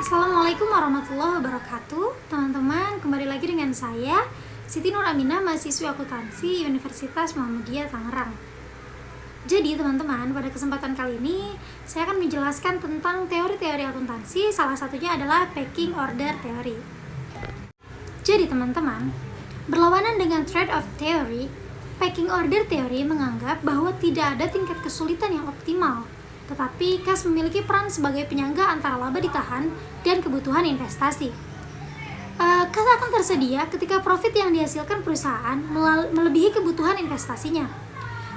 Assalamualaikum warahmatullahi wabarakatuh. Teman-teman, kembali lagi dengan saya Siti Nur Aminah, mahasiswi akuntansi Universitas Muhammadiyah Tangerang. Jadi teman-teman, pada kesempatan kali ini saya akan menjelaskan tentang teori-teori akuntansi. Salah satunya adalah pecking order theory. Jadi teman-teman, berlawanan dengan trade-off theory, pecking order theory menganggap bahwa tidak ada tingkat kesulitan yang optimal, tetapi kas memiliki peran sebagai penyangga antara laba ditahan dan kebutuhan investasi. Kas akan tersedia ketika profit yang dihasilkan perusahaan melebihi kebutuhan investasinya.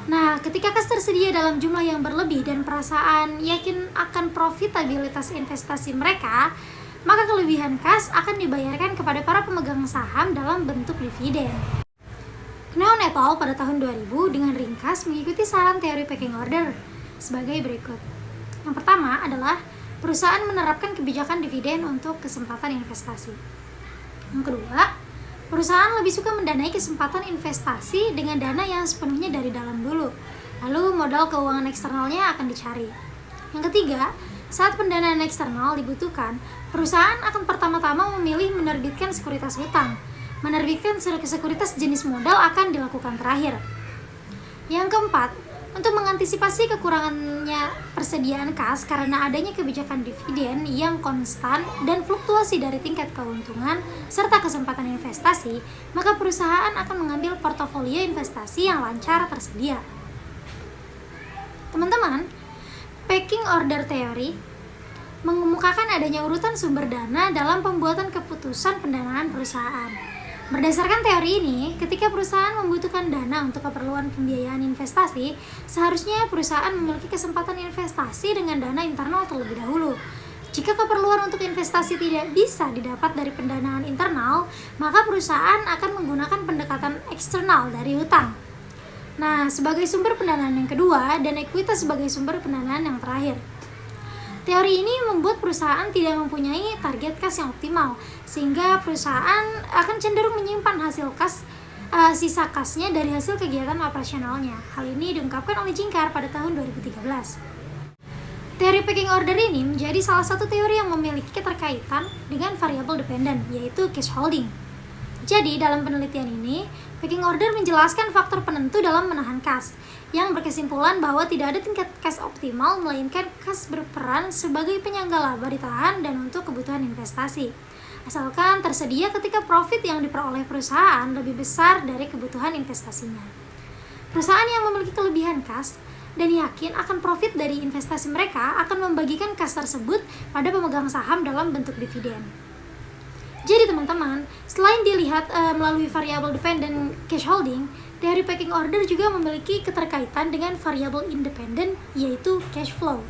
Nah, ketika kas tersedia dalam jumlah yang berlebih dan perusahaan yakin akan profitabilitas investasi mereka, maka kelebihan kas akan dibayarkan kepada para pemegang saham dalam bentuk dividen. Kneon et al. Pada tahun 2000 dengan ringkas mengikuti saran teori pecking order sebagai berikut. Yang pertama adalah perusahaan menerapkan kebijakan dividen untuk kesempatan investasi. Yang kedua, perusahaan lebih suka mendanai kesempatan investasi dengan dana yang sepenuhnya dari dalam dulu, lalu modal keuangan eksternalnya akan dicari. Yang ketiga, saat pendanaan eksternal dibutuhkan, perusahaan akan pertama-tama memilih menerbitkan sekuritas hutang. Menerbitkan sekuritas jenis modal akan dilakukan terakhir. Yang keempat, untuk mengantisipasi kekurangannya persediaan kas karena adanya kebijakan dividen yang konstan dan fluktuasi dari tingkat keuntungan serta kesempatan investasi, maka perusahaan akan mengambil portofolio investasi yang lancar tersedia. Teman-teman, pecking order theory mengemukakan adanya urutan sumber dana dalam pembuatan keputusan pendanaan perusahaan. Berdasarkan teori ini, ketika perusahaan membutuhkan dana untuk keperluan pembiayaan investasi, seharusnya perusahaan memiliki kesempatan investasi dengan dana internal terlebih dahulu. Jika keperluan untuk investasi tidak bisa didapat dari pendanaan internal, maka perusahaan akan menggunakan pendekatan eksternal dari hutang. Nah, sebagai sumber pendanaan yang kedua dan ekuitas sebagai sumber pendanaan yang terakhir. Teori ini membuat perusahaan tidak mempunyai target kas yang optimal, sehingga perusahaan akan cenderung menyimpan hasil kas, sisa kasnya dari hasil kegiatan operasionalnya. Hal ini diungkapkan oleh Jingkar pada tahun 2013. Teori pecking order ini menjadi salah satu teori yang memiliki keterkaitan dengan variable dependent, yaitu cash holding. Jadi, dalam penelitian ini, pecking order menjelaskan faktor penentu dalam menahan kas, yang berkesimpulan bahwa tidak ada tingkat kas optimal, melainkan kas berperan sebagai penyangga laba ditahan dan untuk kebutuhan investasi. Asalkan tersedia ketika profit yang diperoleh perusahaan lebih besar dari kebutuhan investasinya. Perusahaan yang memiliki kelebihan kas dan yakin akan profit dari investasi mereka akan membagikan kas tersebut pada pemegang saham dalam bentuk dividen. Jadi teman-teman, selain dilihat melalui variable dependent cash holding, teori pecking order juga memiliki keterkaitan dengan variable independent, yaitu cash flow.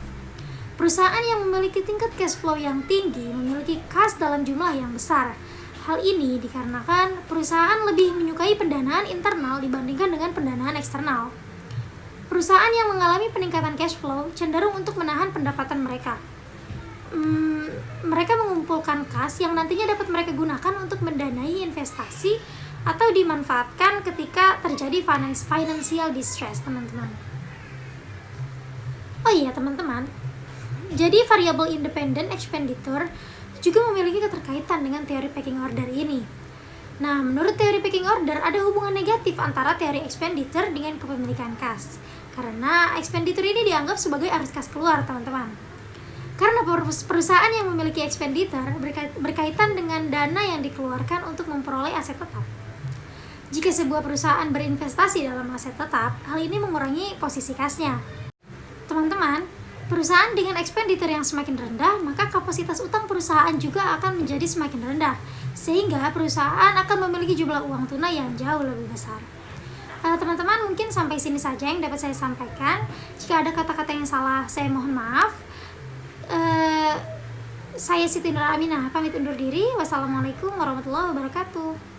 Perusahaan yang memiliki tingkat cash flow yang tinggi memiliki kas dalam jumlah yang besar. Hal ini dikarenakan perusahaan lebih menyukai pendanaan internal dibandingkan dengan pendanaan eksternal. Perusahaan yang mengalami peningkatan cash flow cenderung untuk menahan pendapatan mereka. Mereka mengumpulkan kas yang nantinya dapat mereka gunakan untuk mendanai investasi atau dimanfaatkan ketika terjadi financial distress, teman-teman. Oh iya, teman-teman. Jadi variable independent expenditure juga memiliki keterkaitan dengan teori pecking order ini. Nah, menurut teori pecking order ada hubungan negatif antara teori expenditure dengan kepemilikan kas. Karena expenditure ini dianggap sebagai arus kas keluar, teman-teman. Karena perusahaan yang memiliki expenditure berkaitan dengan dana yang dikeluarkan untuk memperoleh aset tetap. Jika sebuah perusahaan berinvestasi dalam aset tetap, hal ini mengurangi posisi kasnya. Teman-teman, perusahaan dengan expenditure yang semakin rendah, maka kapasitas utang perusahaan juga akan menjadi semakin rendah, sehingga perusahaan akan memiliki jumlah uang tunai yang jauh lebih besar. Teman-teman, mungkin sampai sini saja yang dapat saya sampaikan. Jika ada kata-kata yang salah, saya mohon maaf. Saya Siti Nur Aminah pamit undur diri. Wassalamualaikum warahmatullahi wabarakatuh.